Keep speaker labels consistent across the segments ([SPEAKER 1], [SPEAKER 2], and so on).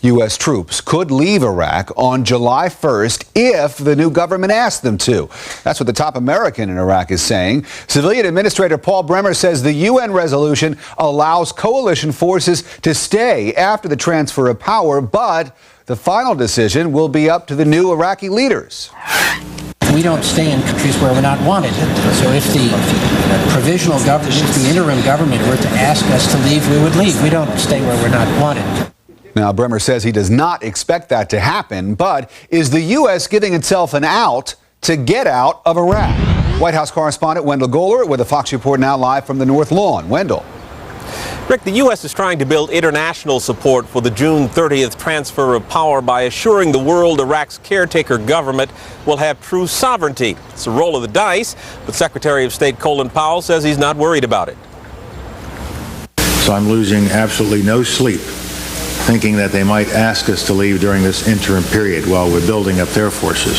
[SPEAKER 1] U.S. troops could leave Iraq on July 1st if the new government asks them to. That's what the top American in Iraq is saying. Civilian Administrator Paul Bremer says the UN resolution allows coalition forces to stay after the transfer of power, but the final decision will be up to the new Iraqi leaders.
[SPEAKER 2] We don't stay in countries where we're not wanted. So if the provisional government, the interim government were to ask us to leave, we would leave. We don't stay where we're not wanted.
[SPEAKER 1] Now, Bremer says he does not expect that to happen, but is the U.S. giving itself an out to get out of Iraq? White House correspondent Wendell Goler with a Fox Report now live from the North Lawn. Wendell.
[SPEAKER 3] Rick, the U.S. is trying to build international support for the June 30th transfer of power by assuring the world Iraq's caretaker government will have true sovereignty. It's a roll of the dice, but Secretary of State Colin Powell says he's not worried about it.
[SPEAKER 4] So I'm losing absolutely no sleep thinking that they might ask us to leave during this interim period while we're building up their forces.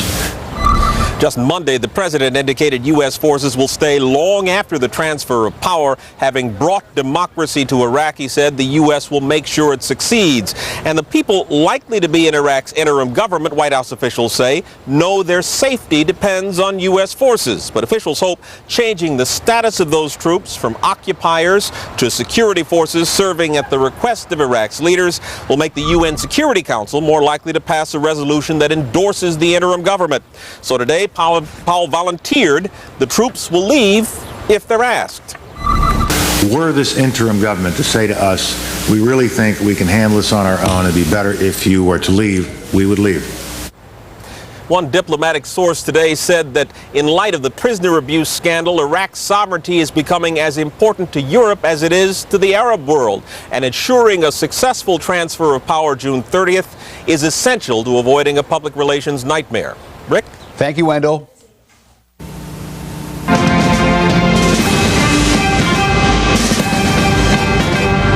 [SPEAKER 3] Just Monday, the president indicated U.S. forces will stay long after the transfer of power. Having brought democracy to Iraq, he said the U.S. will make sure it succeeds. And the people likely to be in Iraq's interim government, White House officials say, know their safety depends on U.S. forces. But officials hope changing the status of those troops from occupiers to security forces serving at the request of Iraq's leaders will make the UN Security Council more likely to pass a resolution that endorses the interim government. So today, Powell volunteered the troops will leave if they're asked.
[SPEAKER 4] Were this interim government to say to us, we really think we can handle this on our own, it'd be better if you were to leave, we would leave.
[SPEAKER 3] One diplomatic source today said that in light of the prisoner abuse scandal, Iraq's sovereignty is becoming as important to Europe as it is to the Arab world, and ensuring a successful transfer of power June 30th is essential to avoiding a public relations nightmare. Rick?
[SPEAKER 1] Thank you, Wendell.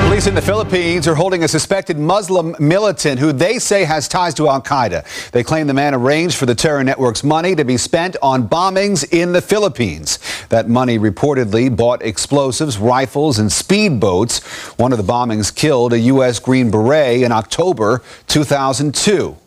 [SPEAKER 1] Police in the Philippines are holding a suspected Muslim militant who they say has ties to al-Qaeda. They claim the man arranged for the terror network's money to be spent on bombings in the Philippines. That money reportedly bought explosives, rifles, and speedboats. One of the bombings killed a U.S. Green Beret in October 2002.